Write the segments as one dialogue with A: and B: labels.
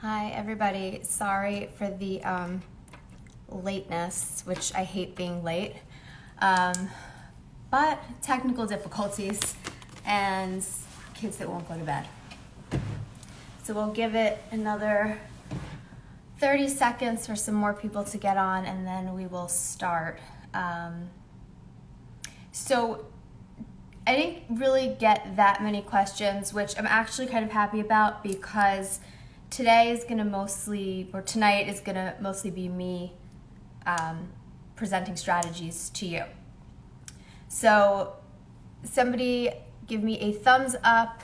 A: Hi, everybody. Sorry for the lateness, which I hate being late. But technical difficulties and kids that won't go to bed. So we'll give it another 30 seconds for some more people to get on, and then we will start. So I didn't really get that many questions, which I'm actually kind of happy about, because tonight is going to mostly be me presenting strategies to you. So somebody give me a thumbs up.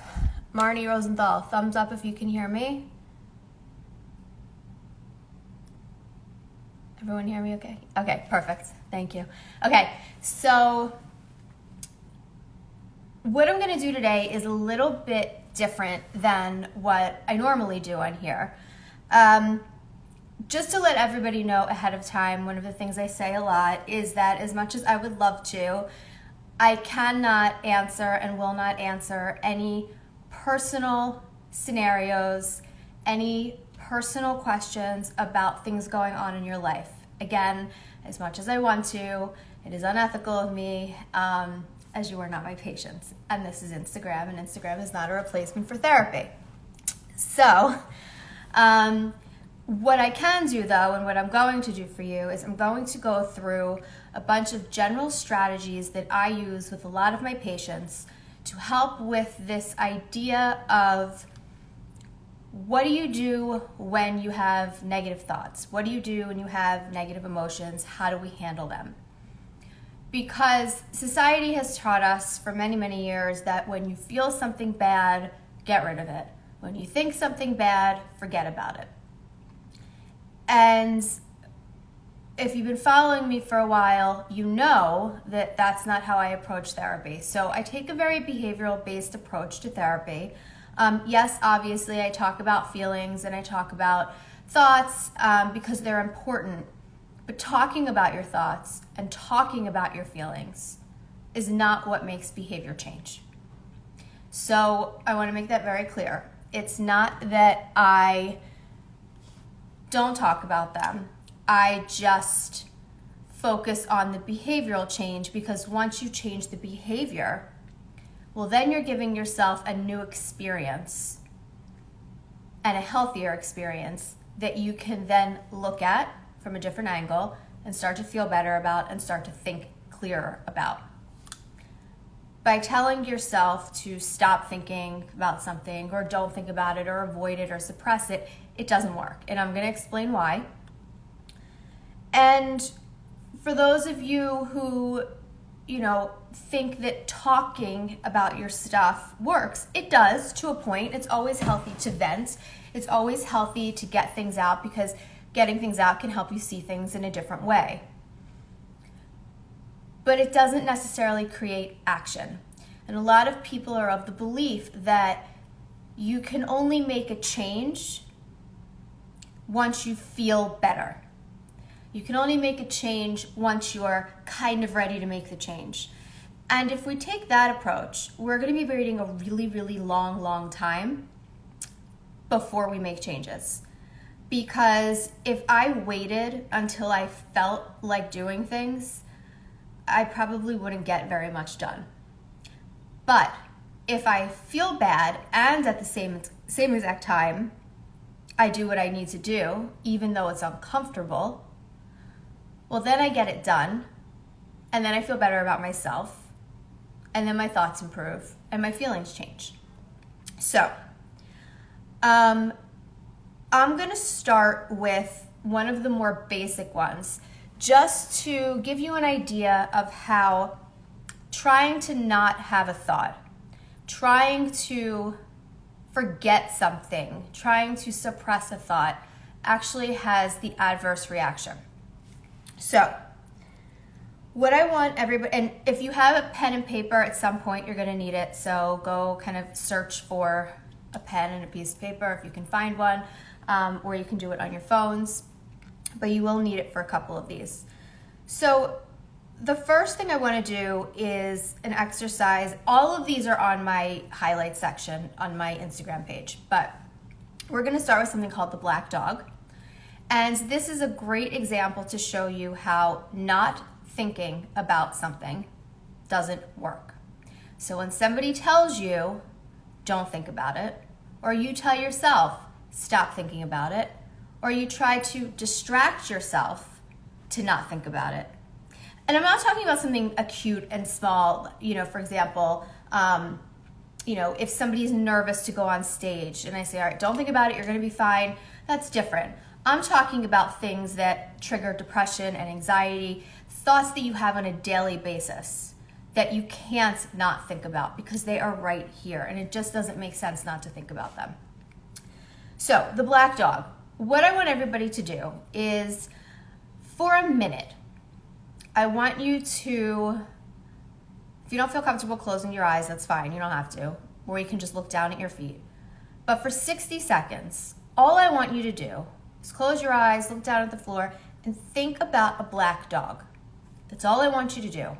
A: Marnie Rosenthal, thumbs up if you can hear me. Everyone hear me okay? Okay, perfect. Thank you. Okay, so what I'm going to do today is a little bit different than what I normally do on here. Just to let everybody know ahead of time, one of the things I say a lot is that as much as I would love to, I cannot answer and will not answer any personal scenarios, any personal questions about things going on in your life. Again, as much as I want to, it is unethical of me, as you are not my patients. And this is Instagram, and Instagram is not a replacement for therapy. So, what I can do though, and what I'm going to do for you, is I'm going to go through a bunch of general strategies that I use with a lot of my patients to help with this idea of what do you do when you have negative thoughts? What do you do when you have negative emotions? How do we handle them? Because society has taught us for many, many years that when you feel something bad, get rid of it. When you think something bad, forget about it. And if you've been following me for a while, you know that that's not how I approach therapy. So I take a very behavioral-based approach to therapy. Yes, obviously, I talk about feelings and I talk about thoughts because they're important. But talking about your thoughts and talking about your feelings is not what makes behavior change. So I want to make that very clear. It's not that I don't talk about them. I just focus on the behavioral change, because once you change the behavior, well, then you're giving yourself a new experience and a healthier experience that you can then look at from a different angle and start to feel better about and start to think clearer about. By telling yourself to stop thinking about something, or don't think about it, or avoid it, or suppress it, it doesn't work. And I'm going to explain why. And for those of you who, think that talking about your stuff works, it does to a point. It's always healthy to vent. It's always healthy to get things out, because getting things out can help you see things in a different way. But it doesn't necessarily create action. And a lot of people are of the belief that you can only make a change once you feel better. You can only make a change once you're kind of ready to make the change. And if we take that approach, we're going to be waiting a really, really long time before we make changes. Because if I waited until I felt like doing things, I probably wouldn't get very much done. But if I feel bad and at the same exact time, I do what I need to do, even though it's uncomfortable, well, then I get it done, and then I feel better about myself, and then my thoughts improve, and my feelings change. So, I'm going to start with one of the more basic ones, just to give you an idea of how trying to not have a thought, trying to forget something, trying to suppress a thought actually has the adverse reaction. So, what I want everybody, and if you have a pen and paper at some point, you're going to need it. So go kind of search for a pen and a piece of paper if you can find one, or you can do it on your phones, but you will need it for a couple of these. So the first thing I want to do is an exercise. All of these are on my highlights section on my Instagram page, but we're going to start with something called the black dog. And this is a great example to show you how not thinking about something doesn't work. So when somebody tells you, don't think about it, or you tell yourself, stop thinking about it, or you try to distract yourself to not think about it. And I'm not talking about something acute and small, for example, if somebody's nervous to go on stage and I say, all right, don't think about it, you're going to be fine. That's different. I'm talking about things that trigger depression and anxiety, thoughts that you have on a daily basis that you can't not think about because they are right here and it just doesn't make sense not to think about them. So the black dog, what I want everybody to do is for a minute, I want you to, if you don't feel comfortable closing your eyes, that's fine, you don't have to, or you can just look down at your feet. But for 60 seconds, all I want you to do is close your eyes, look down at the floor, and think about a black dog. That's all I want you to do.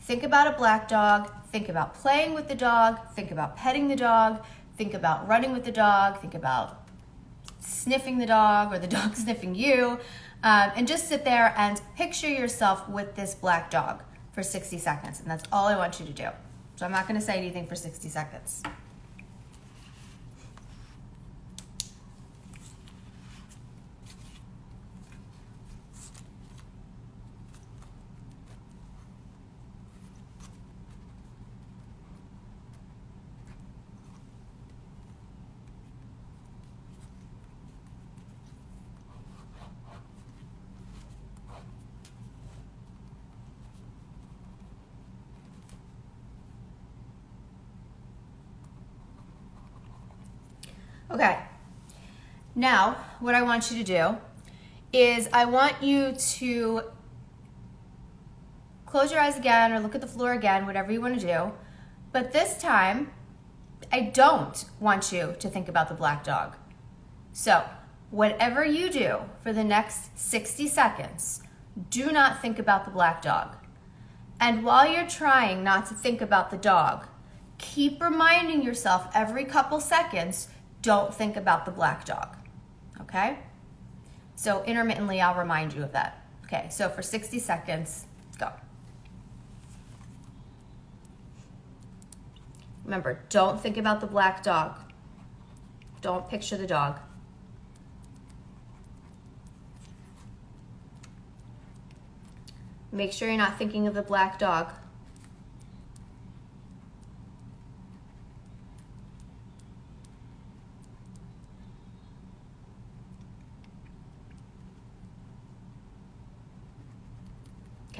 A: Think about a black dog, think about playing with the dog, think about petting the dog, think about running with the dog, think about sniffing the dog or the dog sniffing you, and just sit there and picture yourself with this black dog for 60 seconds. And that's all I want you to do. So I'm not going to say anything for 60 seconds. Okay, now what I want you to do is I want you to close your eyes again or look at the floor again, whatever you want to do. But this time, I don't want you to think about the black dog. So whatever you do for the next 60 seconds, do not think about the black dog. And while you're trying not to think about the dog, keep reminding yourself every couple seconds, don't think about the black dog, okay? So intermittently, I'll remind you of that. Okay, so for 60 seconds, go. Remember, don't think about the black dog. Don't picture the dog. Make sure you're not thinking of the black dog.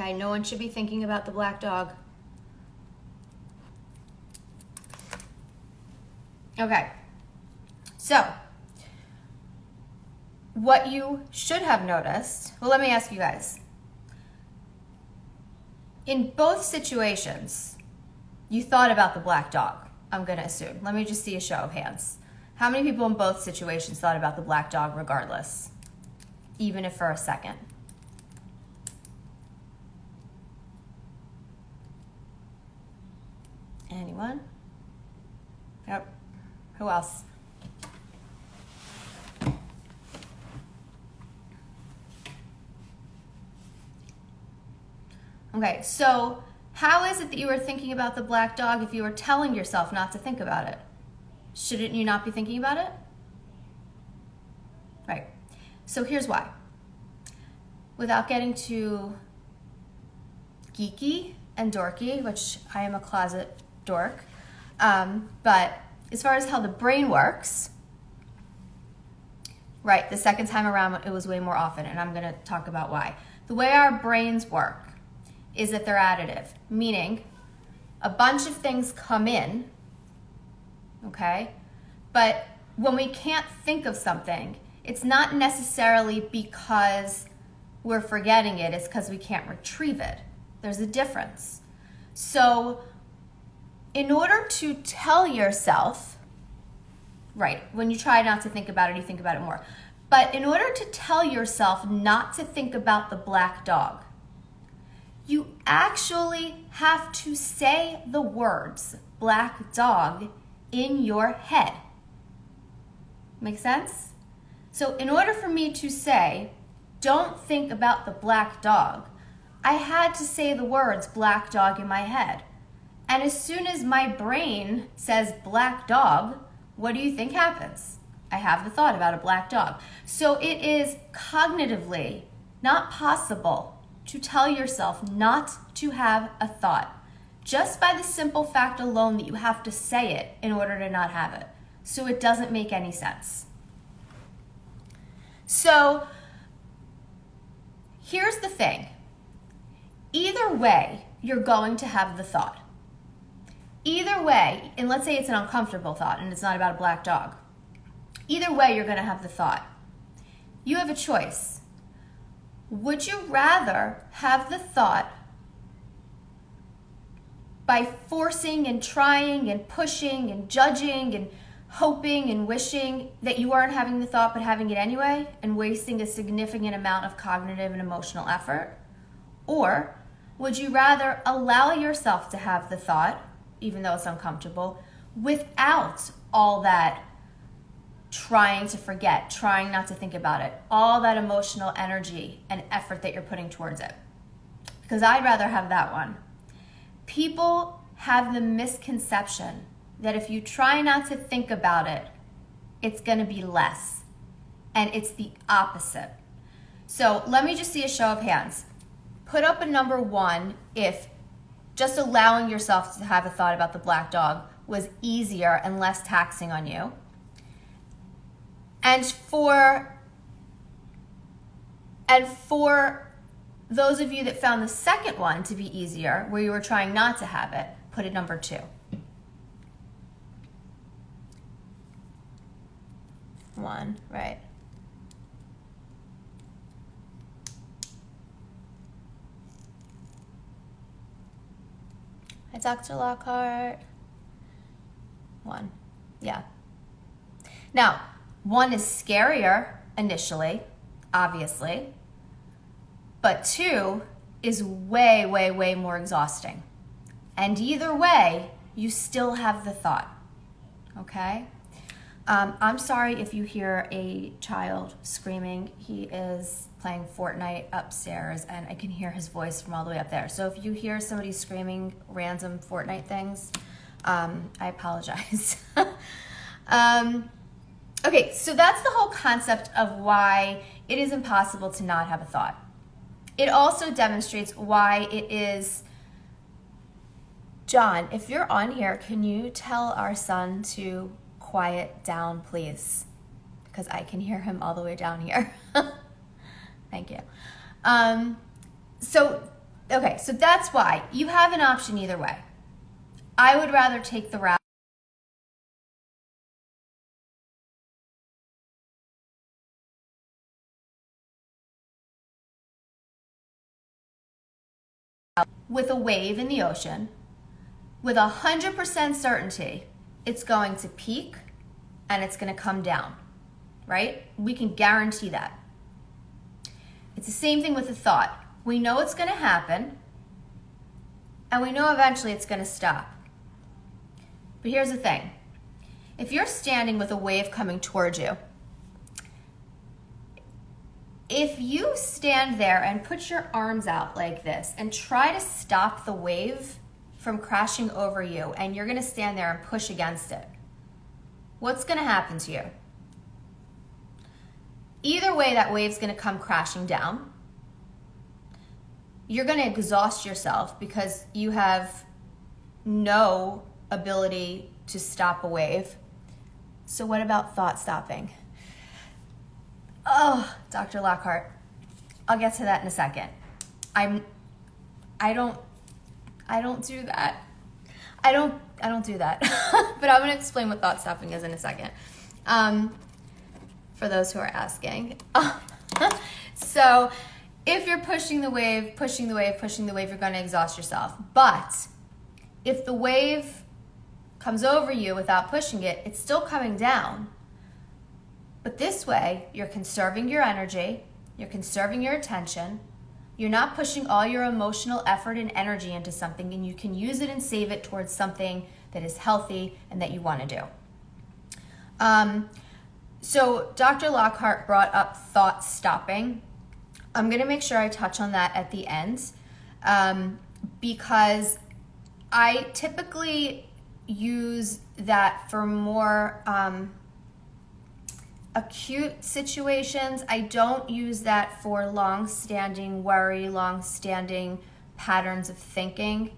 A: Okay, no one should be thinking about the black dog. Okay, so what you should have noticed, well, let me ask you guys. In both situations, you thought about the black dog, I'm gonna assume. Let me just see a show of hands. How many people in both situations thought about the black dog regardless, even if for a second? Anyone? Yep. Who else? Okay, so how is it that you were thinking about the black dog if you were telling yourself not to think about it? Shouldn't you not be thinking about it? Right. So here's why. Without getting too geeky and dorky, which I am a closet dork, but as far as how the brain works, right, the second time around it was way more often, and I'm going to talk about why. The way our brains work is that they're additive, meaning a bunch of things come in, okay, but when we can't think of something, it's not necessarily because we're forgetting it, it's because we can't retrieve it. There's a difference. So in order to tell yourself, right, when you try not to think about it, you think about it more. But in order to tell yourself not to think about the black dog, you actually have to say the words black dog in your head. Make sense? So in order for me to say, don't think about the black dog, I had to say the words black dog in my head. And as soon as my brain says black dog, what do you think happens? I have the thought about a black dog. So it is cognitively not possible to tell yourself not to have a thought, just by the simple fact alone that you have to say it in order to not have it. So it doesn't make any sense. So here's the thing. Either way, you're going to have the thought. Either way, and let's say it's an uncomfortable thought and it's not about a black dog. Either way, you're going to have the thought. You have a choice. Would you rather have the thought by forcing and trying and pushing and judging and hoping and wishing that you aren't having the thought but having it anyway and wasting a significant amount of cognitive and emotional effort? Or would you rather allow yourself to have the thought, even though it's uncomfortable, without all that trying to forget, trying not to think about it, all that emotional energy and effort that you're putting towards it? Because I'd rather have that one. People have the misconception that if you try not to think about it, it's going to be less. And it's the opposite. So let me just see a show of hands. Put up a number 1 if just allowing yourself to have a thought about the black dog was easier and less taxing on you. And for those of you that found the second one to be easier, where you were trying not to have it, put a number 2. 1, right. Hi, Dr. Lockhart. 1, yeah. Now, 1 is scarier initially, obviously, but 2 is way, way, way more exhausting. And either way, you still have the thought, okay? I'm sorry if you hear a child screaming. He is playing Fortnite upstairs, and I can hear his voice from all the way up there. So if you hear somebody screaming random Fortnite things, I apologize. Okay, so that's the whole concept of why it is impossible to not have a thought. It also demonstrates why it is... John, if you're on here, can you tell our son to quiet down, please? Because I can hear him all the way down here. Thank you. So that's why. You have an option either way. I would rather take the route with a wave in the ocean, with 100% certainty, it's going to peak and it's going to come down, right? We can guarantee that. It's the same thing with a thought. We know it's going to happen, and we know eventually it's going to stop. But here's the thing. If you're standing with a wave coming towards you, if you stand there and put your arms out like this and try to stop the wave from crashing over you, and you're going to stand there and push against it, what's going to happen to you? Either way, that wave's going to come crashing down. You're going to exhaust yourself because you have no ability to stop a wave. So what about thought stopping? Oh, Dr. Lockhart, I'll get to that in a second. I don't do that. I don't do that. But I'm going to explain what thought stopping is in a second. For those who are asking. So if you're pushing the wave, you're going to exhaust yourself. But if the wave comes over you without pushing it, it's still coming down. But this way, you're conserving your energy, you're conserving your attention, you're not pushing all your emotional effort and energy into something, and you can use it and save it towards something that is healthy and that you want to do. So Dr. Lockhart brought up thought stopping. I'm going to make sure I touch on that at the end, because I typically use that for more acute situations. I don't use that for long-standing worry, long-standing patterns of thinking.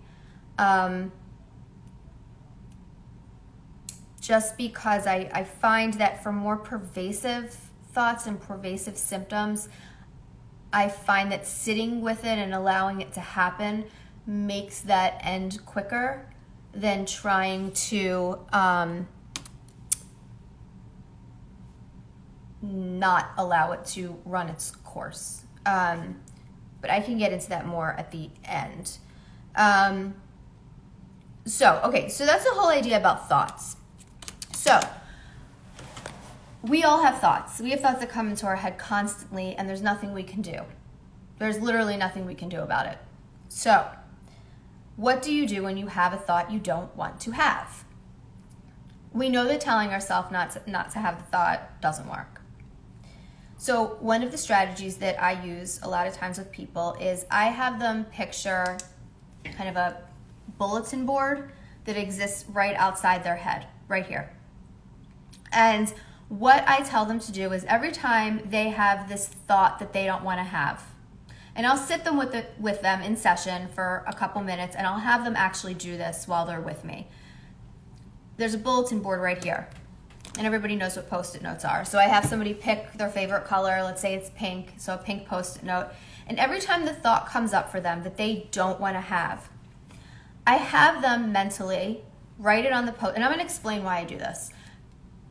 A: Just because I find that for more pervasive thoughts and pervasive symptoms, I find that sitting with it and allowing it to happen makes that end quicker than trying to not allow it to run its course. But I can get into that more at the end. So that's the whole idea about thoughts. So we all have thoughts. We have thoughts that come into our head constantly, and there's nothing we can do. There's literally nothing we can do about it. So what do you do when you have a thought you don't want to have? We know that telling ourselves not to have the thought doesn't work. So one of the strategies that I use a lot of times with people is I have them picture kind of a bulletin board that exists right outside their head, right here. And what I tell them to do is every time they have this thought that they don't want to have, and I'll sit them with them in session for a couple minutes, and I'll have them actually do this while they're with me. There's a bulletin board right here, and everybody knows what Post-it notes are. So I have somebody pick their favorite color. Let's say it's pink, so a pink Post-it note. And every time the thought comes up for them that they don't want to have, I have them mentally write it on the and I'm going to explain why I do this.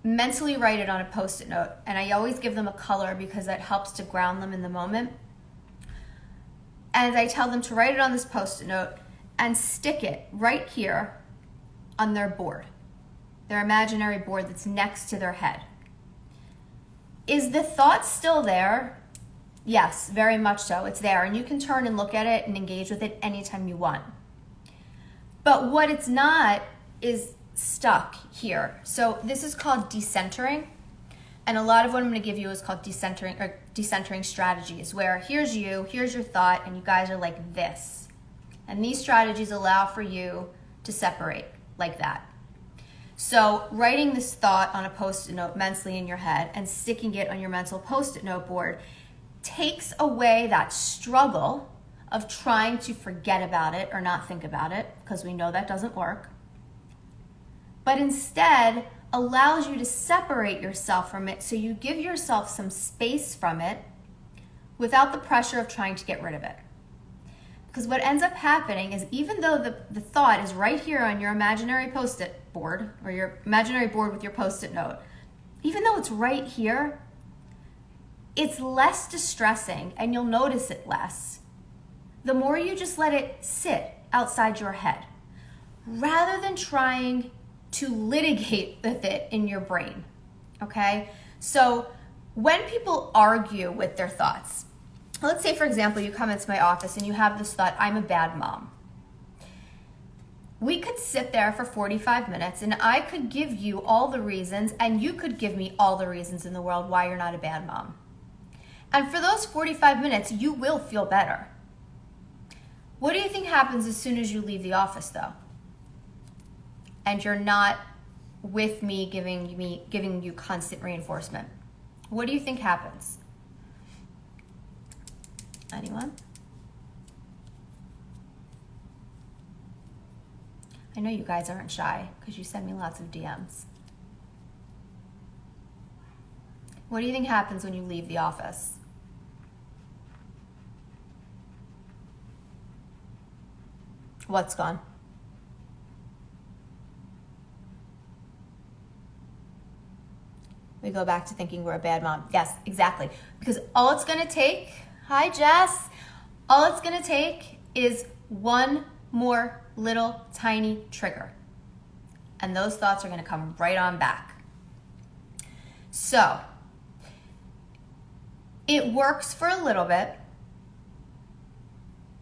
A: Mentally write it on a Post-it note, and I always give them a color because that helps to ground them in the moment. And I tell them to write it on this Post-it note and stick it right here on their board, their imaginary board that's next to their head. Is the thought still there? Yes, very much so. It's there, and you can turn and look at it and engage with it anytime you want. But what it's not is stuck here. So this is called decentering. And a lot of what I'm going to give you is called decentering strategies, where here's you, here's your thought, and you guys are like this. And these strategies allow for you to separate like that. So writing this thought on a Post-it note mentally in your head and sticking it on your mental Post-it note board takes away that struggle of trying to forget about it or not think about it, because we know that doesn't work. But instead allows you to separate yourself from it, so you give yourself some space from it without the pressure of trying to get rid of it. Because what ends up happening is, even though the thought is right here on your imaginary Post-it board, or your imaginary board with your Post-it note, even though it's right here, it's less distressing and you'll notice it less the more you just let it sit outside your head, rather than trying to litigate with it in your brain, okay? So when people argue with their thoughts, let's say, for example, you come into my office and you have this thought, I'm a bad mom. We could sit there for 45 minutes and I could give you all the reasons, and you could give me all the reasons in the world why you're not a bad mom. And for those 45 minutes, you will feel better. What do you think happens as soon as you leave the office, though? And you're not with me giving you constant reinforcement. What do you think happens? Anyone? I know you guys aren't shy because you send me lots of DMs. What do you think happens when you leave the office? What's gone? We go back to thinking we're a bad mom. Yes, exactly. Because all it's going to take, hi Jess, all it's going to take is one more little tiny trigger. And those thoughts are going to come right on back. So, it works for a little bit,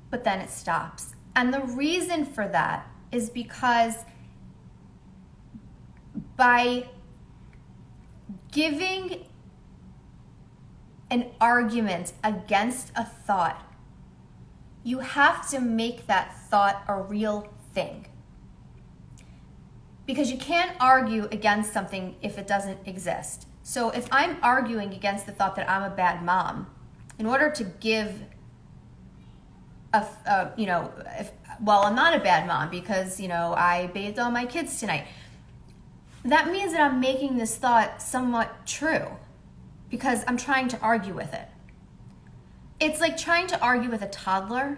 A: but then it stops. And the reason for that is because by giving an argument against a thought, you have to make that thought a real thing. Because you can't argue against something if it doesn't exist. So if I'm arguing against the thought that I'm a bad mom, in order to give I'm not a bad mom because, I bathed all my kids tonight. That means that I'm making this thought somewhat true because I'm trying to argue with it. It's like trying to argue with a toddler.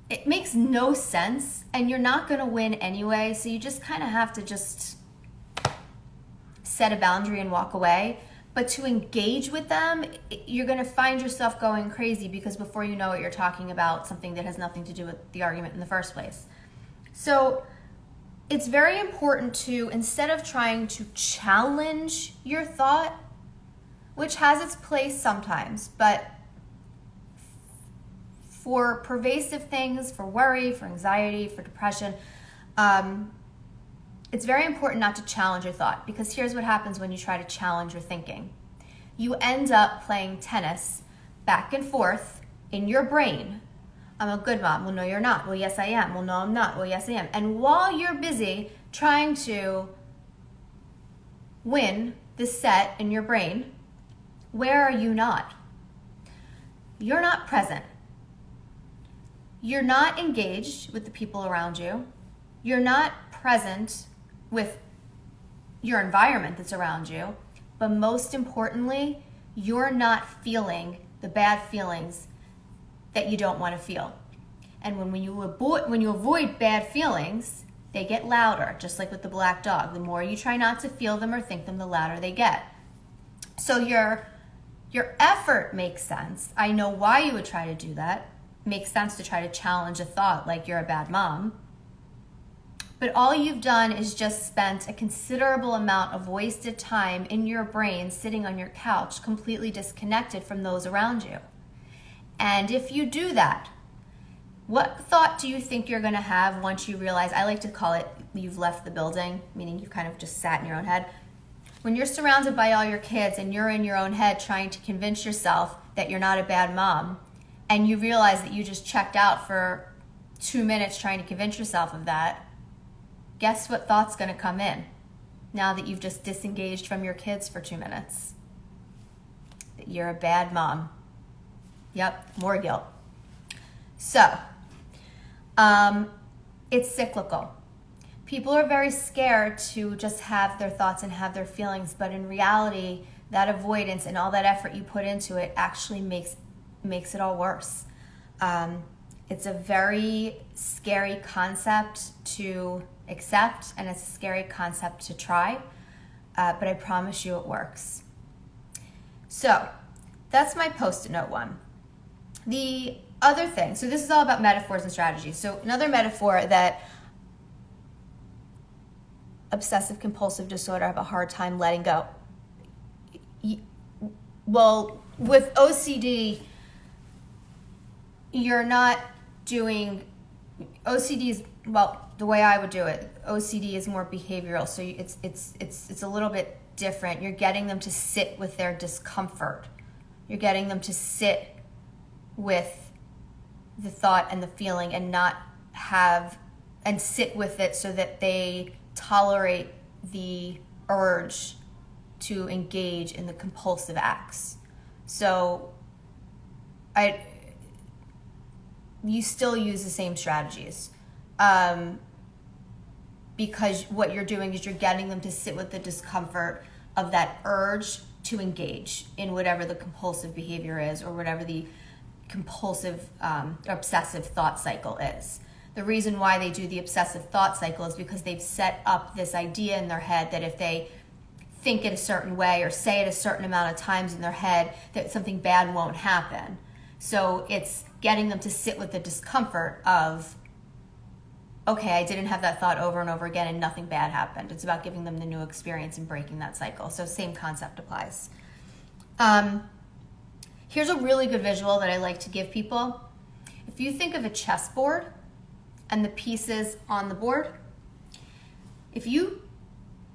A: It makes no sense, and you're not going to win anyway, so you just kind of have to just set a boundary and walk away. But to engage with them, you're going to find yourself going crazy because before you know it, you're talking about something that has nothing to do with the argument in the first place. So it's very important to, instead of trying to challenge your thought, which has its place sometimes, but for pervasive things, for worry, for anxiety, for depression, it's very important not to challenge your thought, because here's what happens when you try to challenge your thinking. You end up playing tennis back and forth in your brain. I'm a good mom. Well, no, you're not. Well, yes, I am. Well, no, I'm not. Well, yes, I am. And while you're busy trying to win this set in your brain, where are you not? You're not present. You're not engaged with the people around you. You're not present with your environment that's around you. But most importantly, you're not feeling the bad feelings that you don't want to feel. And when you avoid bad feelings, they get louder, just like with the black dog. The more you try not to feel them or think them, the louder they get. So your effort makes sense. I know why you would try to do that. It makes sense to try to challenge a thought like you're a bad mom. But all you've done is just spent a considerable amount of wasted time in your brain sitting on your couch, completely disconnected from those around you. And if you do that, what thought do you think you're going to have once you realize, I like to call it, you've left the building, meaning you kind of just sat in your own head. When you're surrounded by all your kids and you're in your own head trying to convince yourself that you're not a bad mom, and you realize that you just checked out for 2 minutes trying to convince yourself of that, guess what thought's going to come in now that you've just disengaged from your kids for 2 minutes? That you're a bad mom. Yep, more guilt. So, it's cyclical. People are very scared to just have their thoughts and have their feelings, but in reality, that avoidance and all that effort you put into it actually makes it all worse. It's a very scary concept to accept, and it's a scary concept to try, but I promise you it works. So, that's my Post-it note one. The other thing, so this is all about metaphors and strategies. So another metaphor that obsessive compulsive disorder have a hard time letting go. Well, with OCD, you're not doing, OCD is, well, the way I would do it, OCD is more behavioral, so it's a little bit different. You're getting them to sit with their discomfort. You're getting them to sit with the thought and the feeling and not and sit with it so that they tolerate the urge to engage in the compulsive acts. So you still use the same strategies, because what you're doing is you're getting them to sit with the discomfort of that urge to engage in whatever the compulsive behavior is, or whatever the compulsive obsessive thought cycle is. The reason why they do the obsessive thought cycle is because they've set up this idea in their head that if they think it a certain way or say it a certain amount of times in their head, that something bad won't happen. So it's getting them to sit with the discomfort of, okay, I didn't have that thought over and over again and nothing bad happened. It's about giving them the new experience and breaking that cycle. So same concept applies. Here's a really good visual that I like to give people. If you think of a chessboard and the pieces on the board, if you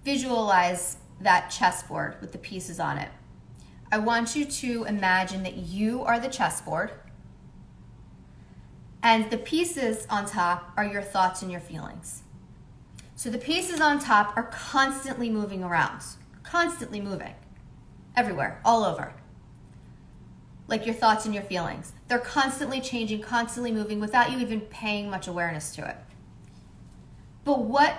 A: visualize that chessboard with the pieces on it. I want you to imagine that you are the chessboard and the pieces on top are your thoughts and your feelings. So the pieces on top are constantly moving around, constantly moving, everywhere, all over. Like your thoughts and your feelings. They're constantly changing, constantly moving without you even paying much awareness to it. But what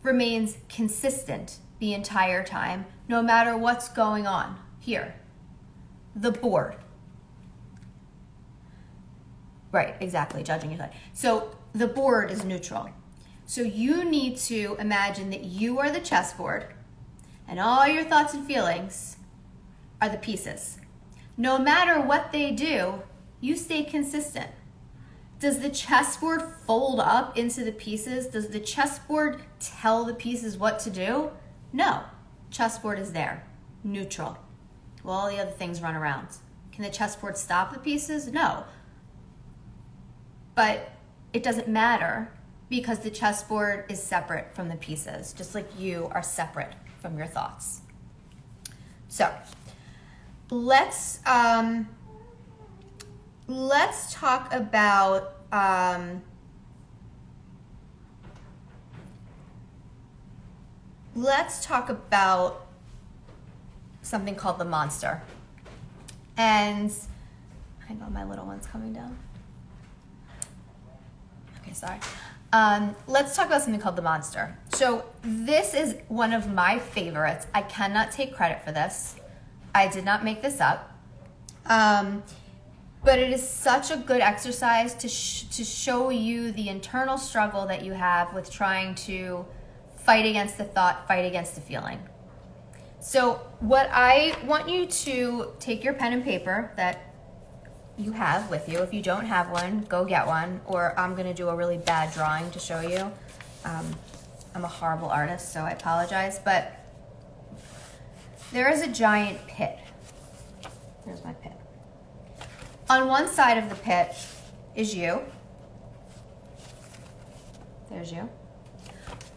A: remains consistent the entire time, no matter what's going on here? The board. Right, exactly, judging your side. So the board is neutral. So you need to imagine that you are the chessboard and all your thoughts and feelings are the pieces. No matter what they do, you stay consistent. Does the chessboard fold up into the pieces? Does the chessboard tell the pieces what to do? No. Chessboard is there, neutral. Well, all the other things run around. Can the chessboard stop the pieces? No. But it doesn't matter because the chessboard is separate from the pieces, just like you are separate from your thoughts. So let's talk about something called the monster. And hang on, my little one's coming down. Okay, sorry. Let's talk about something called the monster. So this is one of my favorites. I cannot take credit for this. I did not make this up. But it is such a good exercise to show you the internal struggle that you have with trying to fight against the thought, fight against the feeling. So what I want you to take your pen and paper that you have with you. If you don't have one, go get one, or I'm going to do a really bad drawing to show you. I'm a horrible artist, so I apologize, but there is a giant pit. There's my pit. On one side of the pit is you. There's you.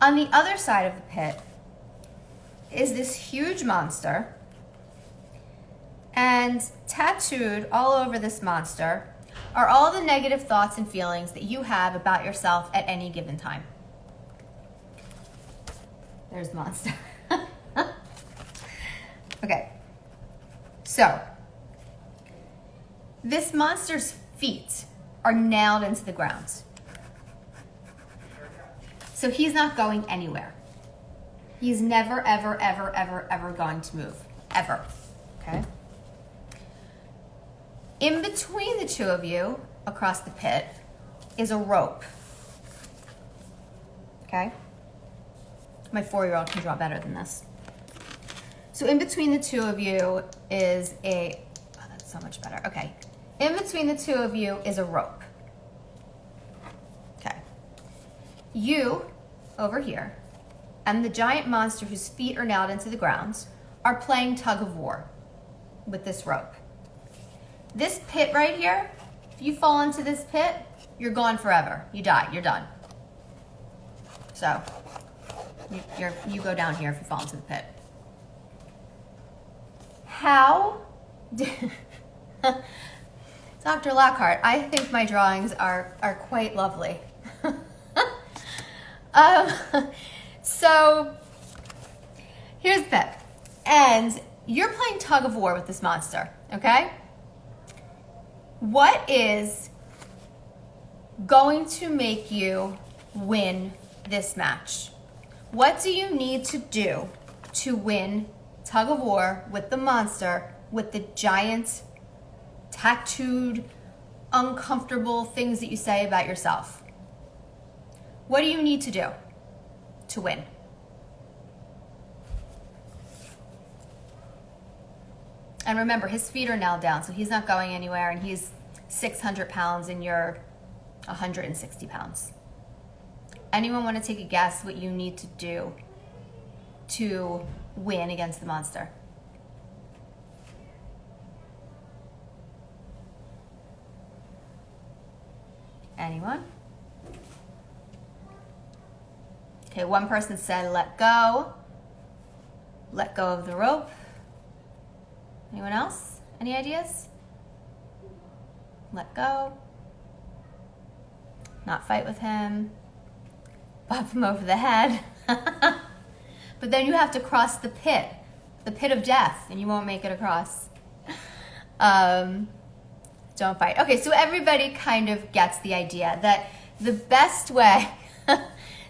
A: On the other side of the pit is this huge monster. And tattooed all over this monster are all the negative thoughts and feelings that you have about yourself at any given time. There's the monster. Okay. So, this monster's feet are nailed into the ground. So he's not going anywhere. He's never, ever, ever, ever, ever going to move. Ever. Okay? In between the two of you, across the pit, is a rope. Okay? My 4-year-old can draw better than this. So in between the two of you is a... Oh, that's so much better. Okay. In between the two of you is a rope. Okay. You, over here, and the giant monster whose feet are nailed into the ground are playing tug of war with this rope. This pit right here, if you fall into this pit, you're gone forever. You die. You're done. So, you go down here if you fall into the pit. How did... Dr. Lockhart, I think my drawings are quite lovely. So, here's the pit. And you're playing tug of war with this monster, okay? What is going to make you win this match? What do you need to do to win tug of war with the monster, with the giant, tattooed, uncomfortable things that you say about yourself? What do you need to do to win? And remember, his feet are nailed down, so he's not going anywhere, and he's 600 pounds and you're 160 pounds. Anyone want to take a guess what you need to do to win against the monster? Anyone? Okay, one person said let go. Let go of the rope. Anyone else? Any ideas? Let go. Not fight with him. Bop him over the head. But then you have to cross the pit of death, and you won't make it across. Don't fight. Okay, so everybody kind of gets the idea that the best way,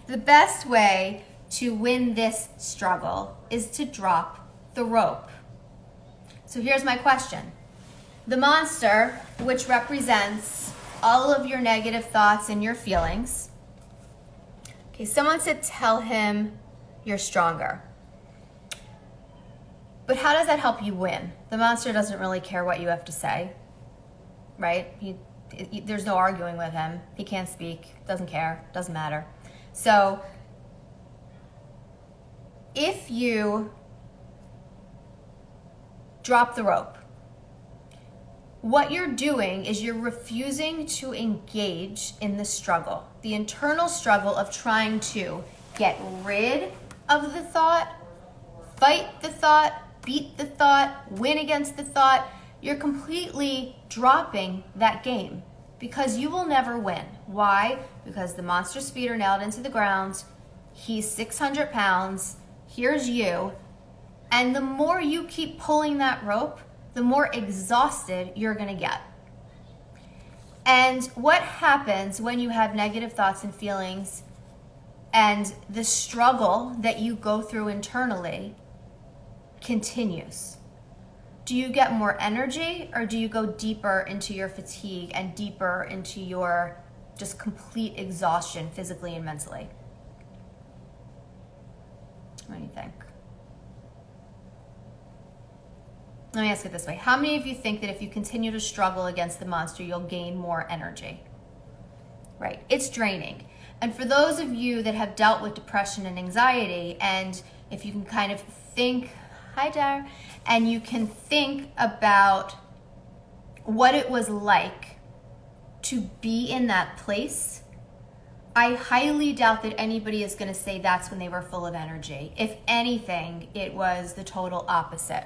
A: the best way to win this struggle is to drop the rope. So here's my question. The monster, which represents all of your negative thoughts and your feelings. Okay, someone said tell him you're stronger. But how does that help you win? The monster doesn't really care what you have to say, right? There's no arguing with him. He can't speak, doesn't care, doesn't matter. So if you drop the rope, what you're doing is you're refusing to engage in the struggle, the internal struggle of trying to get rid of the thought, fight the thought, beat the thought, win against the thought. You're completely dropping that game because you will never win. Why? Because the monster's feet are nailed into the ground. He's 600 pounds. Here's you. And the more you keep pulling that rope, the more exhausted you're going to get. And what happens when you have negative thoughts and feelings and the struggle that you go through internally continues? Do you get more energy, or do you go deeper into your fatigue and deeper into your just complete exhaustion physically and mentally? What do you think? Let me ask it this way. How many of you think that if you continue to struggle against the monster, you'll gain more energy? Right, it's draining. And for those of you that have dealt with depression and anxiety, and if you can kind of think, hi Dar, and you can think about what it was like to be in that place, I highly doubt that anybody is going to say that's when they were full of energy. If anything, it was the total opposite.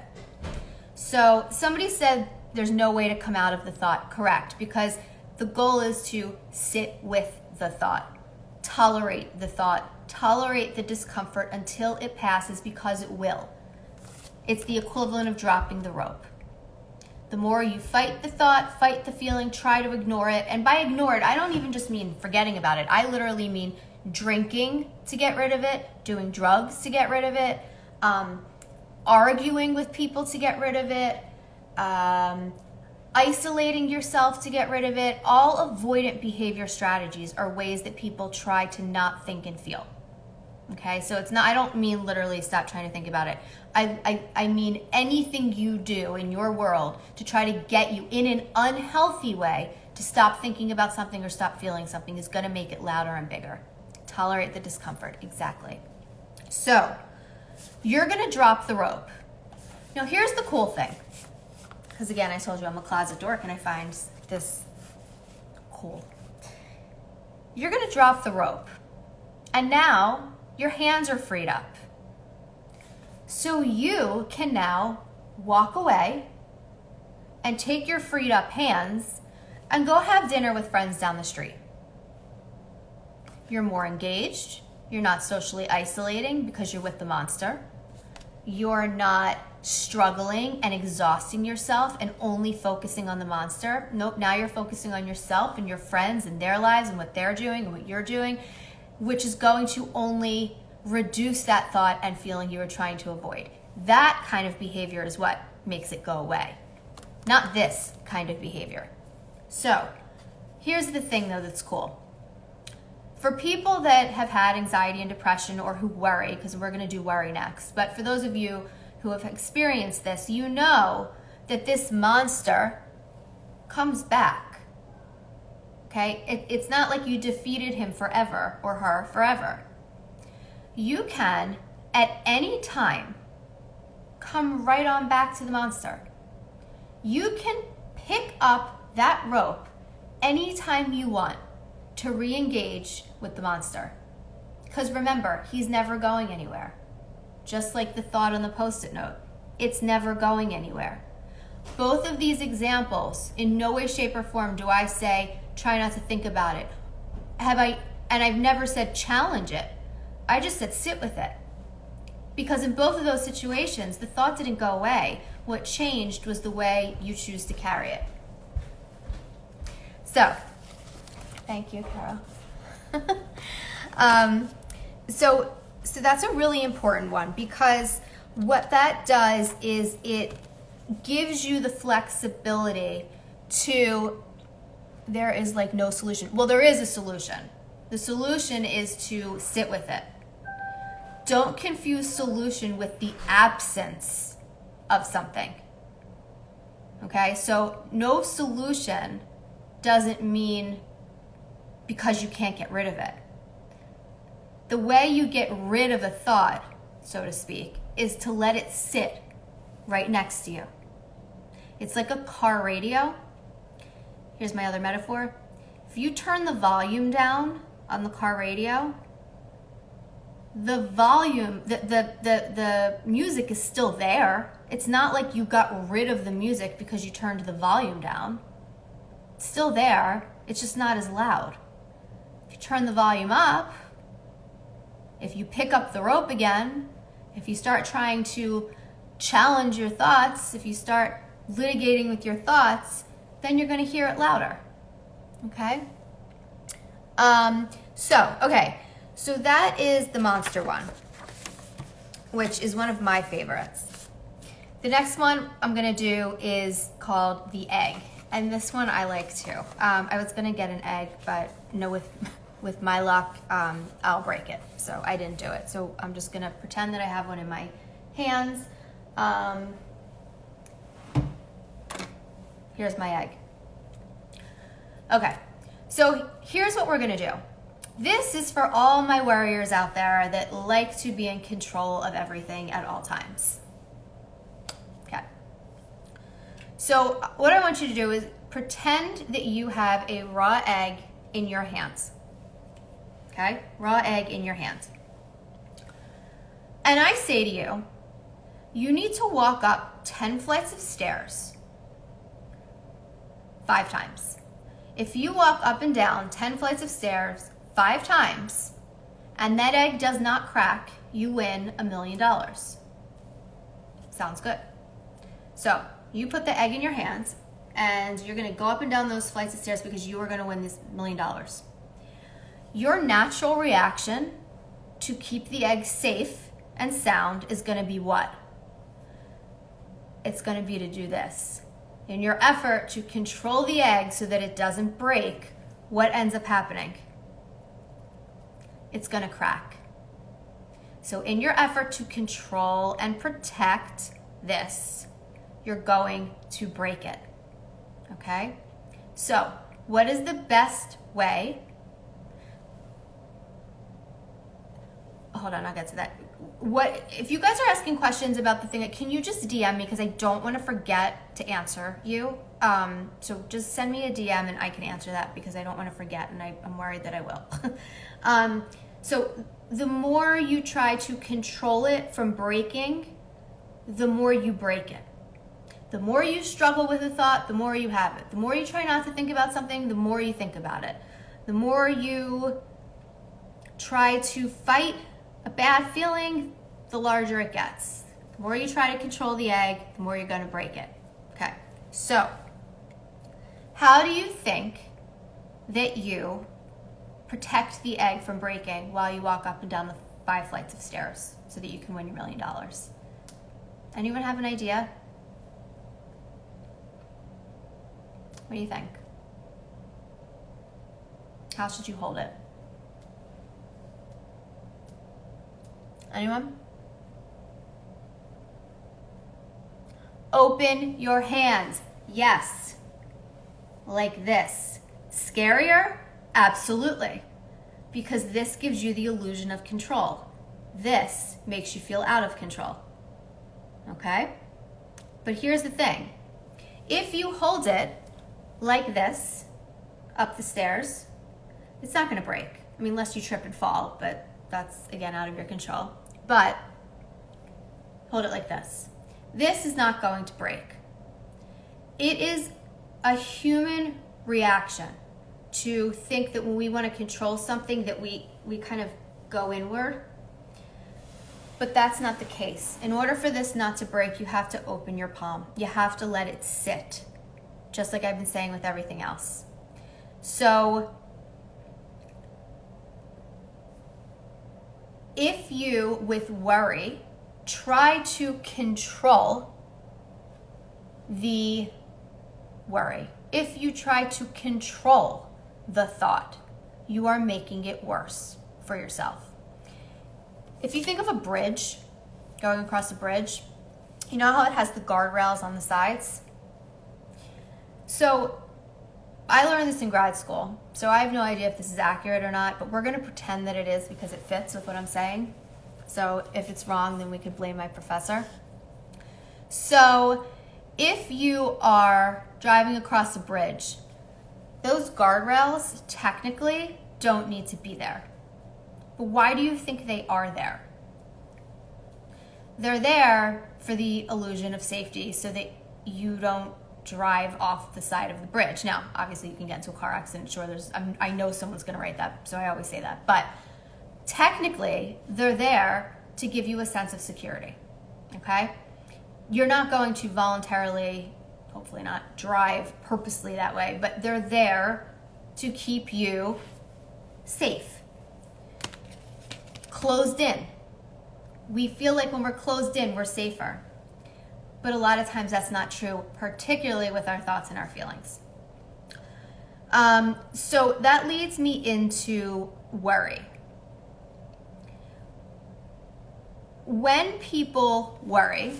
A: So somebody said there's no way to come out of the thought. Correct, because the goal is to sit with the thought, tolerate the thought, tolerate the discomfort until it passes, because it will. It's the equivalent of dropping the rope. The more you fight the thought, fight the feeling, try to ignore it. And by ignore it, I don't even just mean forgetting about it. I literally mean drinking to get rid of it, doing drugs to get rid of it, arguing with people to get rid of it, isolating yourself to get rid of it. All avoidant behavior strategies are ways that people try to not think and feel. Okay, so it's not, I don't mean literally stop trying to think about it. I mean anything you do in your world to try to get you in an unhealthy way to stop thinking about something or stop feeling something is going to make it louder and bigger. Tolerate the discomfort, exactly. So you're going to drop the rope. Now here's the cool thing, because again, I told you I'm a closet dork and I find this cool. You're going to drop the rope, and now your hands are freed up. So you can now walk away and take your freed up hands and go have dinner with friends down the street. You're more engaged. You're not socially isolating because you're with the monster. You're not struggling and exhausting yourself and only focusing on the monster. Nope, now you're focusing on yourself and your friends and their lives and what they're doing and what you're doing, which is going to only reduce that thought and feeling you were trying to avoid. That kind of behavior is what makes it go away, not this kind of behavior. So here's the thing though that's cool. For people that have had anxiety and depression, or who worry, because we're going to do worry next, but for those of you who have experienced this, you know that this monster comes back. Okay? It's not like you defeated him forever or her forever. You can, at any time, come right on back to the monster. You can pick up that rope anytime you want to re-engage with the monster. Because remember, he's never going anywhere. just like the thought on the Post-it note. It's never going anywhere. Both of these examples, in no way, shape, or form do I say, try not to think about it. And I've never said challenge it. I just said sit with it. Because in both of those situations, the thought didn't go away. What changed was the way you choose to carry it. So, thank you, Carol. So that's a really important one, because what that does is it gives you the flexibility to, there is like no solution. Well, there is a solution. The solution is to sit with it. Don't confuse solution with the absence of something. Okay, so no solution doesn't mean because you can't get rid of it. The way you get rid of a thought, so to speak, is to let it sit right next to you. It's like a car radio. Here's my other metaphor. If you turn the volume down on the car radio, the volume, the music is still there. It's not like you got rid of the music because you turned the volume down. It's still there. It's just not as loud. If you turn the volume up, if you pick up the rope again, if you start trying to challenge your thoughts, if you start litigating with your thoughts, then you're going to hear it louder. Okay? So that is the monster one, which is one of my favorites. The next one I'm going to do is called the egg. And this one I like too. I was going to get an egg, but no, with my luck, I'll break it. So I didn't do it. So I'm just going to pretend that I have one in my hands. Here's my egg. Okay, so here's what we're going to do. This is for all my warriors out there that like to be in control of everything at all times. Okay. So what I want you to do is pretend that you have a raw egg in your hands. Okay? Raw egg in your hands. And I say to you, you need to walk up 10 flights of stairs 5 times. If you walk up and down 10 flights of stairs 5 times, and that egg does not crack, you win $1 million. Sounds good. So you put the egg in your hands, and you're going to go up and down those flights of stairs because you are going to win this $1 million. Your natural reaction to keep the egg safe and sound is going to be what? It's going to be to do this. In your effort to control the egg so that it doesn't break, what ends up happening? It's going to crack. So in your effort to control and protect this, you're going to break it. Okay? So what is the best way? Hold on, I'll get to that. What if you guys are asking questions about the thing? Can you just DM me, because I don't want to forget to answer you. So just send me a DM and I can answer that, because I don't want to forget, and I'm worried that I will. So the more you try to control it from breaking, the more you break it. The more you struggle with a thought, the more you have it. The more you try not to think about something, the more you think about it. The more you try to fight a bad feeling, the larger it gets. The more you try to control the egg, the more you're going to break it. Okay, so how do you think that you protect the egg from breaking while you walk up and down the 5 flights of stairs so that you can win your $1 million? Anyone have an idea? What do you think? How should you hold it? Anyone? Open your hands. Yes. Like this. Scarier? Absolutely. Because this gives you the illusion of control. This makes you feel out of control. Okay? But here's the thing. If you hold it like this, up the stairs, it's not going to break. I mean, unless you trip and fall, but that's, again, out of your control. But hold it like this. This is not going to break. It is a human reaction to think that when we want to control something that we kind of go inward. But that's not the case. In order for this not to break, you have to open your palm. You have to let it sit, just like I've been saying with everything else. So if you, with worry, try to control the worry, if you try to control the thought, you are making it worse for yourself. If you think of a bridge, going across a bridge, you know how it has the guardrails on the sides? So I learned this in grad school, so I have no idea if this is accurate or not, but we're going to pretend that it is because it fits with what I'm saying. So if it's wrong, then we could blame my professor. So if you are driving across a bridge, those guardrails technically don't need to be there. But why do you think they are there? They're there for the illusion of safety so that you don't drive off the side of the bridge. Now, obviously you can get into a car accident. Sure, I know someone's going to write that, so I always say that. But technically, they're there to give you a sense of security, okay? You're not going to voluntarily, hopefully not, drive purposely that way, but they're there to keep you safe. Closed in. We feel like when we're closed in, we're safer. But a lot of times that's not true, particularly with our thoughts and our feelings. So that leads me into worry. When people worry,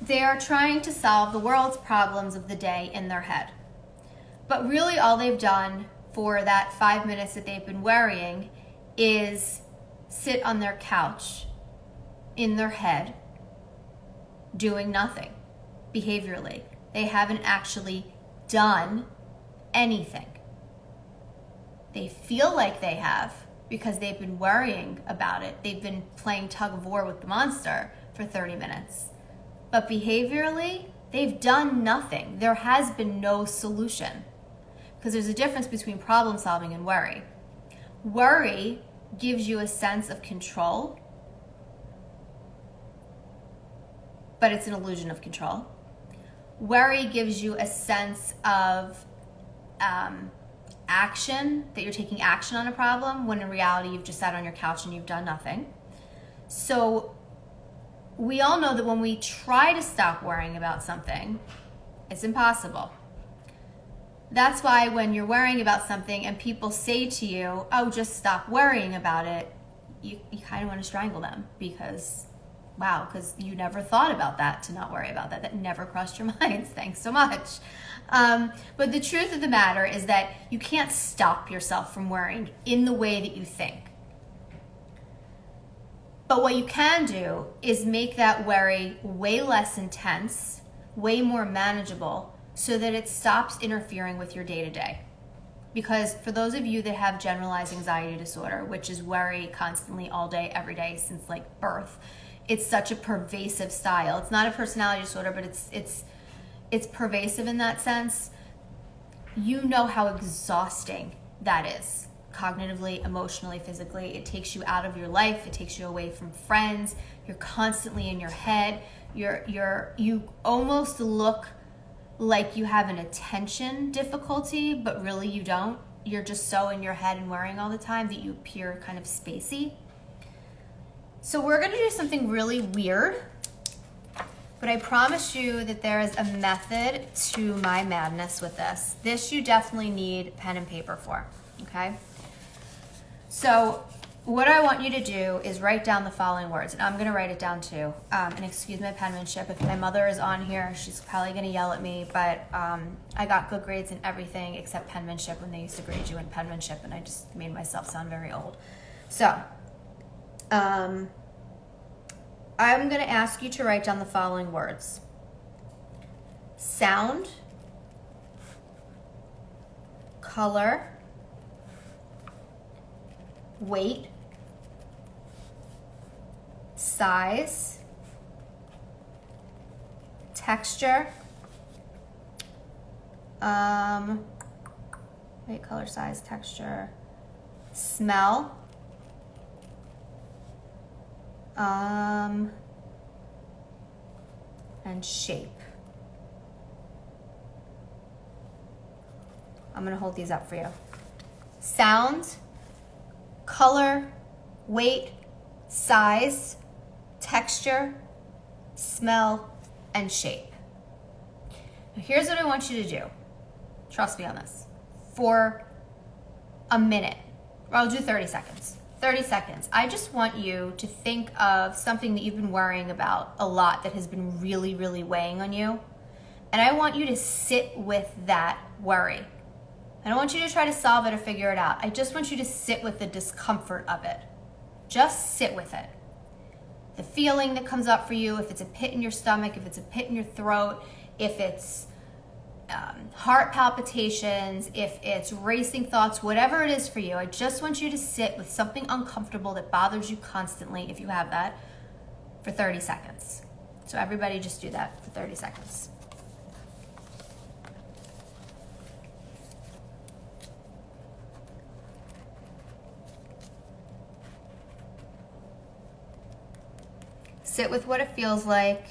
A: they are trying to solve the world's problems of the day in their head. But really all they've done for that 5 minutes that they've been worrying is sit on their couch in their head doing nothing behaviorally. They haven't actually done anything. They feel like they have because they've been worrying about it. They've been playing tug of war with the monster for 30 minutes. But behaviorally, they've done nothing. There has been no solution. Because there's a difference between problem solving and worry. Worry gives you a sense of control, but it's an illusion of control. Worry gives you a sense of action, that you're taking action on a problem, when in reality you've just sat on your couch and you've done nothing. So we all know that when we try to stop worrying about something, it's impossible. That's why when you're worrying about something and people say to you, oh, just stop worrying about it, you kind of want to strangle them because you never thought about that, to not worry about that. That never crossed your minds. Thanks so much. But the truth of the matter is that you can't stop yourself from worrying in the way that you think. But what you can do is make that worry way less intense, way more manageable, so that it stops interfering with your day-to-day. Because for those of you that have generalized anxiety disorder, which is worry constantly all day, every day since like birth, it's such a pervasive style. It's not a personality disorder, but it's pervasive in that sense. You know how exhausting that is. Cognitively, emotionally, physically. It takes you out of your life. It takes you away from friends. You're constantly in your head. You almost look like you have an attention difficulty, but really you don't. You're just so in your head and worrying all the time that you appear kind of spacey. So we're going to do something really weird, but I promise you that there is a method to my madness with this. This you definitely need pen and paper for, okay? So what I want you to do is write down the following words, and I'm going to write it down too. And excuse my penmanship. If my mother is on here, she's probably going to yell at me, but I got good grades in everything except penmanship when they used to grade you in penmanship, and I just made myself sound very old. So I'm going to ask you to write down the following words: sound, color, weight, size, texture, color, size, texture, smell, and shape. I'm gonna hold these up for you. Sound, color, weight, size, texture, smell, and shape. Now here's what I want you to do. Trust me on this. For a minute, or I'll do 30 seconds. 30 seconds. I just want you to think of something that you've been worrying about a lot that has been really, really weighing on you. And I want you to sit with that worry. I don't want you to try to solve it or figure it out. I just want you to sit with the discomfort of it. Just sit with it. The feeling that comes up for you, if it's a pit in your stomach, if it's a pit in your throat, if it's heart palpitations, if it's racing thoughts, whatever it is for you, I just want you to sit with something uncomfortable that bothers you constantly, if you have that, for 30 seconds. So everybody just do that for 30 seconds. Sit with what it feels like,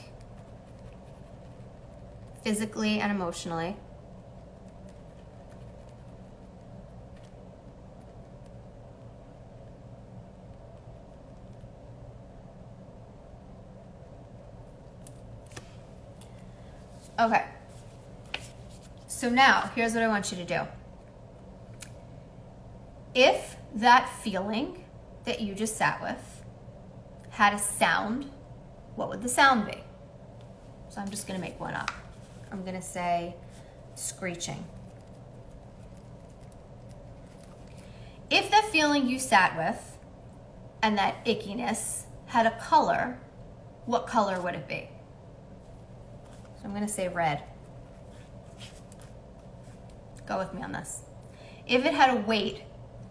A: physically and emotionally. Okay. So now, here's what I want you to do. If that feeling that you just sat with had a sound, what would the sound be? So I'm just gonna make one up. I'm gonna say screeching. If that feeling you sat with and that ickiness had a color, what color would it be? So I'm gonna say red. Go with me on this. If it had a weight,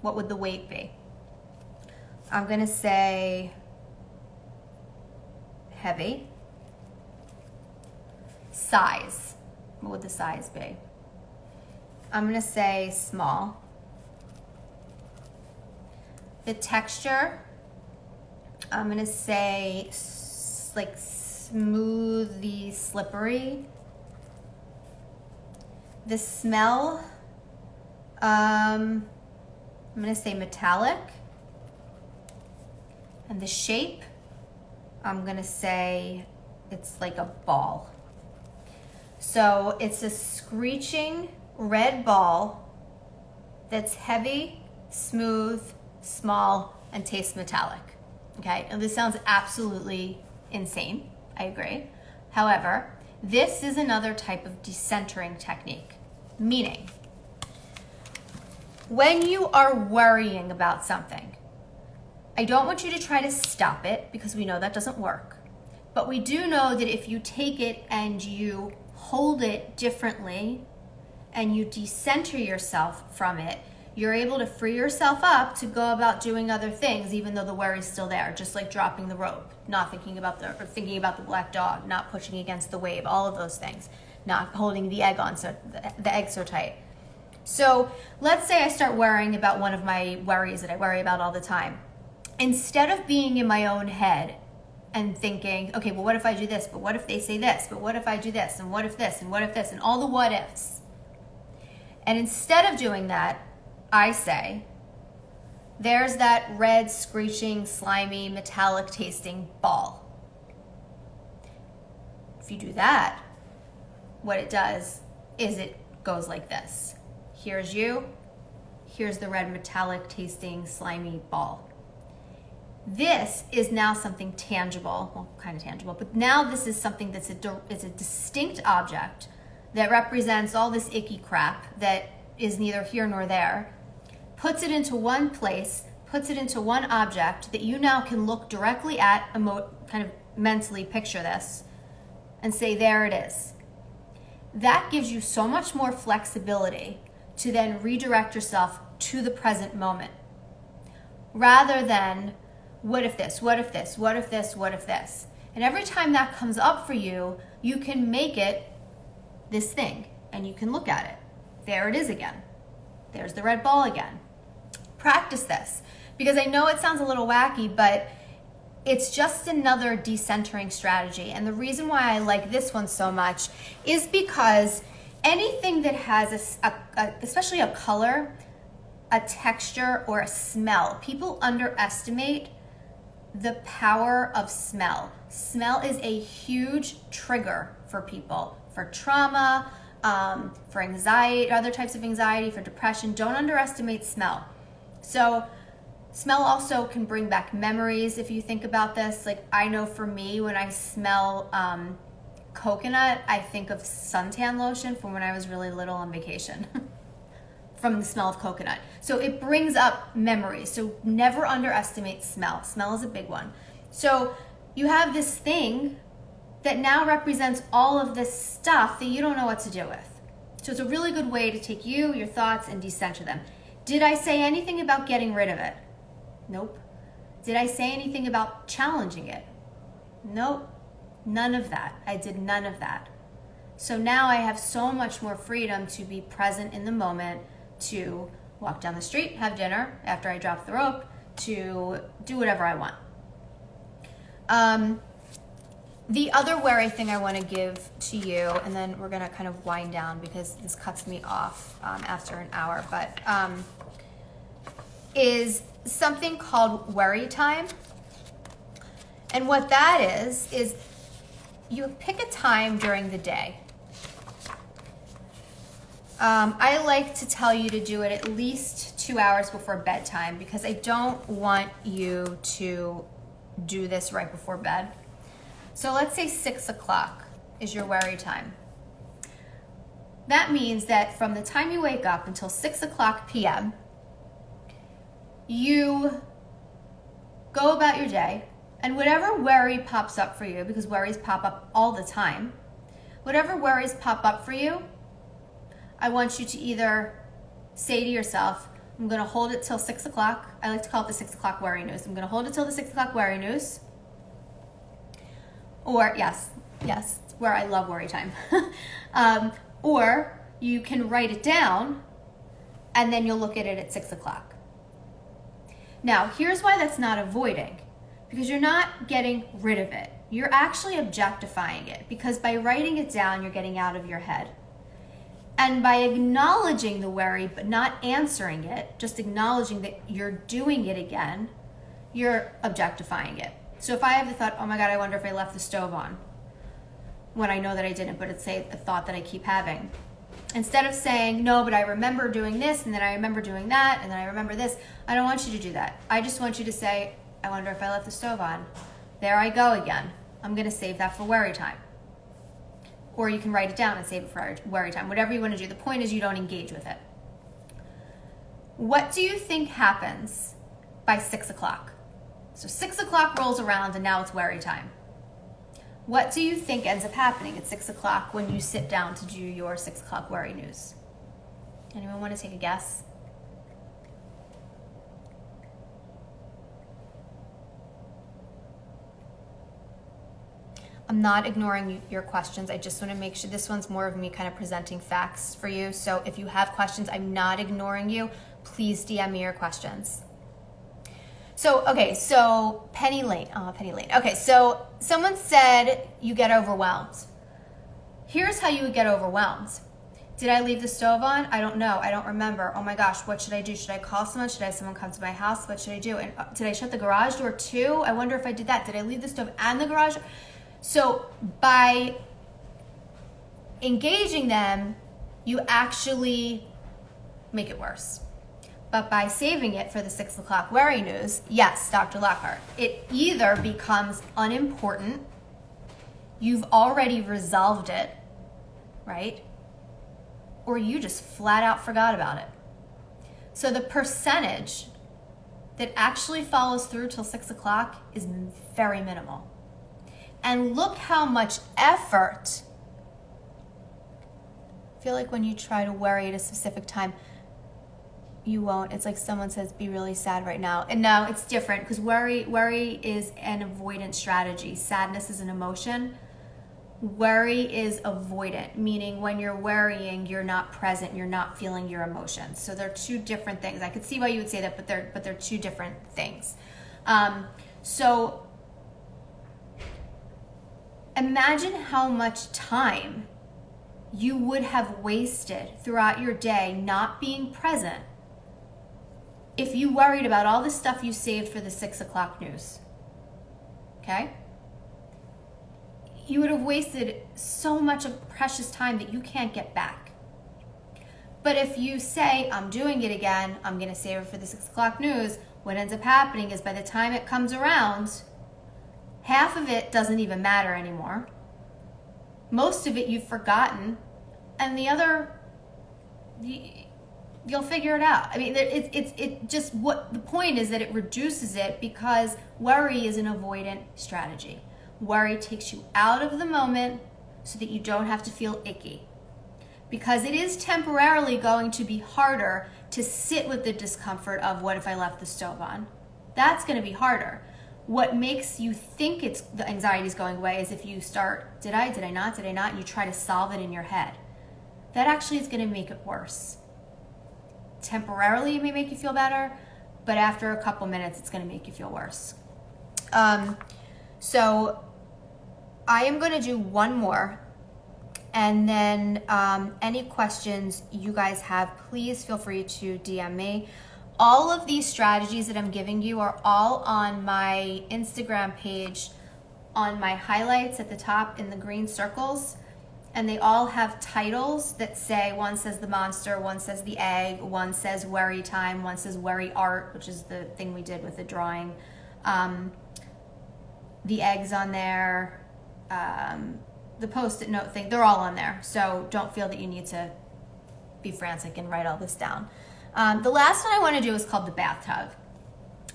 A: what would the weight be? I'm gonna say heavy. Size, what would the size be? I'm gonna say small. The texture, I'm gonna say like smoothly slippery. The smell, I'm gonna say metallic. And the shape, I'm gonna say it's like a ball. So it's a screeching red ball that's heavy, smooth, small, and tastes metallic. Okay, and this sounds absolutely insane, I agree. However, this is another type of decentering technique, meaning when you are worrying about something, I don't want you to try to stop it because we know that doesn't work. But we do know that if you take it and you hold it differently and you decenter yourself from it, you're able to free yourself up to go about doing other things even though the worry's still there, just like dropping the rope, not thinking about thinking about the black dog, not pushing against the wave, all of those things, not holding the egg on the egg so tight. So let's say I start worrying about one of my worries that I worry about all the time. Instead of being in my own head and thinking, okay, well, what if I do this? But what if they say this? But what if I do this? And what if this? And what if this? And all the what ifs. And instead of doing that, I say, there's that red, screeching, slimy, metallic tasting ball. If you do that, what it does is it goes like this. Here's you. Here's the red, metallic tasting, slimy ball. This is now something tangible, well, kind of tangible, but now this is something that's a distinct object that represents all this icky crap that is neither here nor there, puts it into one place, puts it into one object that you now can look directly at, kind of mentally picture this, and say, there it is. That gives you so much more flexibility to then redirect yourself to the present moment, rather than what if this, what if this, what if this, what if this? And every time that comes up for you, you can make it this thing and you can look at it. There it is again. There's the red ball again. Practice this, because I know it sounds a little wacky, but it's just another decentering strategy. And the reason why I like this one so much is because anything that has especially a color, a texture, or a smell, people underestimate the power of smell. Smell is a huge trigger for people, for trauma, for anxiety, other types of anxiety, for depression. Don't underestimate smell. So smell also can bring back memories if you think about this. Like, I know for me, when I smell coconut, I think of suntan lotion from when I was really little on vacation from the smell of coconut. So it brings up memories. So never underestimate smell. Smell is a big one. So you have this thing that now represents all of this stuff that you don't know what to do with. So it's a really good way to take you, your thoughts, and decenter them. Did I say anything about getting rid of it? Nope. Did I say anything about challenging it? Nope. None of that. I did none of that. So now I have so much more freedom to be present in the moment, to walk down the street, have dinner after I drop the rope, to do whatever I want. The other worry thing I want to give to you, and then we're going to kind of wind down because this cuts me off after an hour, but is something called worry time. And what that is you pick a time during the day. I like to tell you to do it at least 2 hours before bedtime, because I don't want you to do this right before bed. So let's say 6 o'clock is your worry time. That means that from the time you wake up until 6 o'clock p.m., you go about your day, and whatever worry pops up for you, because worries pop up all the time, whatever worries pop up for you, I want you to either say to yourself, I'm going to hold it till 6 o'clock. I like to call it the 6 o'clock worry news. I'm going to hold it till the 6 o'clock worry news. Or, yes, where I love worry time. Or you can write it down, and then you'll look at it at 6 o'clock. Now, here's why that's not avoiding. Because you're not getting rid of it. You're actually objectifying it. Because by writing it down, you're getting out of your head. And by acknowledging the worry, but not answering it, just acknowledging that you're doing it again, you're objectifying it. So if I have the thought, oh my God, I wonder if I left the stove on, when I know that I didn't, but it's a thought that I keep having. Instead of saying, no, but I remember doing this, and then I remember doing that, and then I remember this, I don't want you to do that. I just want you to say, I wonder if I left the stove on. There I go again. I'm going to save that for worry time. Or you can write it down and save it for worry time. Whatever you want to do. The point is you don't engage with it. What do you think happens by 6 o'clock? So 6 o'clock rolls around and now it's worry time. What do you think ends up happening at 6 o'clock when you sit down to do your 6 o'clock worry news? Anyone want to take a guess? I'm not ignoring your questions. I just want to make sure this one's more of me kind of presenting facts for you. So if you have questions, I'm not ignoring you. Please DM me your questions. So, okay, so Penny Lane. Okay, so someone said you get overwhelmed. Here's how you would get overwhelmed. Did I leave the stove on? I don't know. I don't remember. Oh my gosh, what should I do? Should I call someone? Should I have someone come to my house? What should I do? And did I shut the garage door too? I wonder if I did that. Did I leave the stove and the garage door? So by engaging them, you actually make it worse. But by saving it for the 6 o'clock worry news, yes, Dr. Lockhart, it either becomes unimportant, you've already resolved it, right? Or you just flat out forgot about it. So the percentage that actually follows through till 6 o'clock is very minimal. And look how much effort, I feel like when you try to worry at a specific time, You won't. It's like someone says, be really sad right now. And no, it's different because worry is an avoidant strategy. Sadness is an emotion. Worry is avoidant, meaning when you're worrying, you're not present, you're not feeling your emotions. So they're two different things. I could see why you would say that, but they're two different things. So imagine how much time you would have wasted throughout your day not being present if you worried about all the stuff you saved for the 6 o'clock news. Okay? You would have wasted so much of precious time that you can't get back. But if you say, I'm doing it again, I'm going to save it for the 6 o'clock news, what ends up happening is by the time it comes around, half of it doesn't even matter anymore. Most of it you've forgotten, and the other, you'll figure it out. I mean, it just, what the point is that it reduces it because worry is an avoidant strategy. Worry takes you out of the moment so that you don't have to feel icky. Because it is temporarily going to be harder to sit with the discomfort of what if I left the stove on? That's going to be harder. What makes you think the anxiety is going away is if you start, did I not, and you try to solve it in your head. That actually is going to make it worse. Temporarily it may make you feel better, but after a couple minutes it's going to make you feel worse. So I am going to do one more, and then any questions you guys have, please feel free to DM me. All of these strategies that I'm giving you are all on my Instagram page, on my highlights at the top in the green circles, and they all have titles that say, one says the monster, one says the egg, one says worry time, one says worry art, which is the thing we did with the drawing. The eggs on there, the post-it note thing, they're all on there. So don't feel that you need to be frantic and write all this down. The last one I want to do is called the bathtub.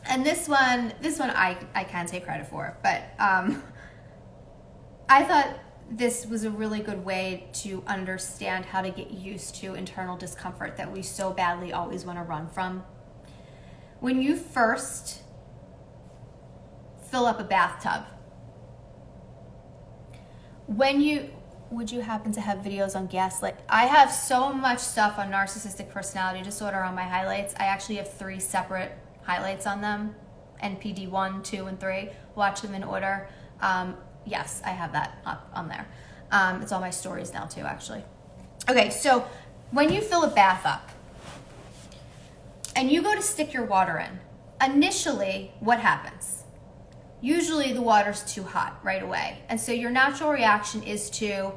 A: And this one I can take credit for, but I thought this was a really good way to understand how to get used to internal discomfort that we so badly always want to run from. When you first fill up a bathtub, would you happen to have videos on gaslight? I have so much stuff on narcissistic personality disorder on my highlights. I actually have 3 separate highlights on them. NPD 1, 2, and 3. Watch them in order. Yes, I have that up on there. It's all my stories now too, actually. Okay, so when you fill a bath up and you go to stick your water in, initially what happens? Usually the water's too hot right away. And so your natural reaction is to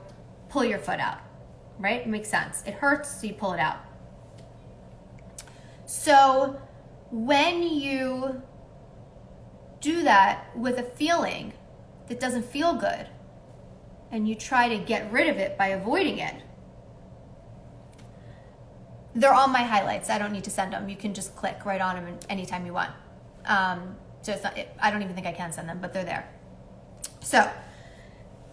A: pull your foot out, right? It makes sense. It hurts, so you pull it out. So when you do that with a feeling that doesn't feel good, and you try to get rid of it by avoiding it, they're on my highlights. I don't need to send them. You can just click right on them anytime you want. So it's not, I don't even think I can send them, but they're there. So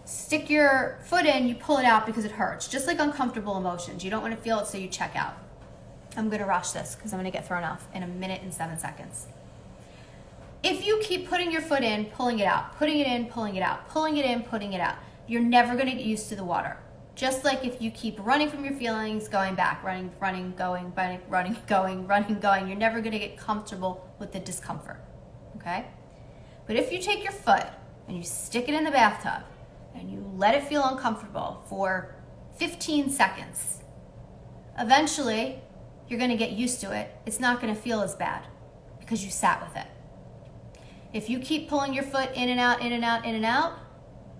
A: stick your foot in, you pull it out because it hurts. Just like uncomfortable emotions. You don't want to feel it, so you check out. I'm going to rush this because I'm going to get thrown off in 1 minute and 7 seconds. If you keep putting your foot in, pulling it out, putting it in, pulling it out, pulling it in, putting it out, you're never going to get used to the water. Just like if you keep running from your feelings, going back, running, going, running, going, you're never going to get comfortable with the discomfort. Okay? But if you take your foot and you stick it in the bathtub and you let it feel uncomfortable for 15 seconds, eventually you're going to get used to it. It's not going to feel as bad because you sat with it. If you keep pulling your foot in and out, in and out, in and out,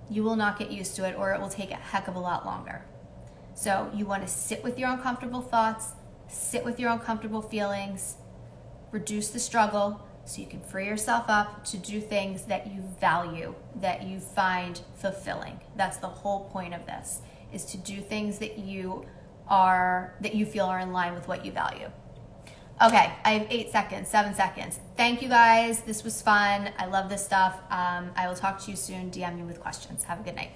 A: you will not get used to it, or it will take a heck of a lot longer. So you want to sit with your uncomfortable thoughts, sit with your uncomfortable feelings, reduce the struggle so you can free yourself up to do things that you value, that you find fulfilling. That's the whole point of this, is to do things that you feel are in line with what you value. Okay, I have 8 seconds, 7 seconds. Thank you guys. This was fun. I love this stuff. I will talk to you soon. DM me with questions. Have a good night.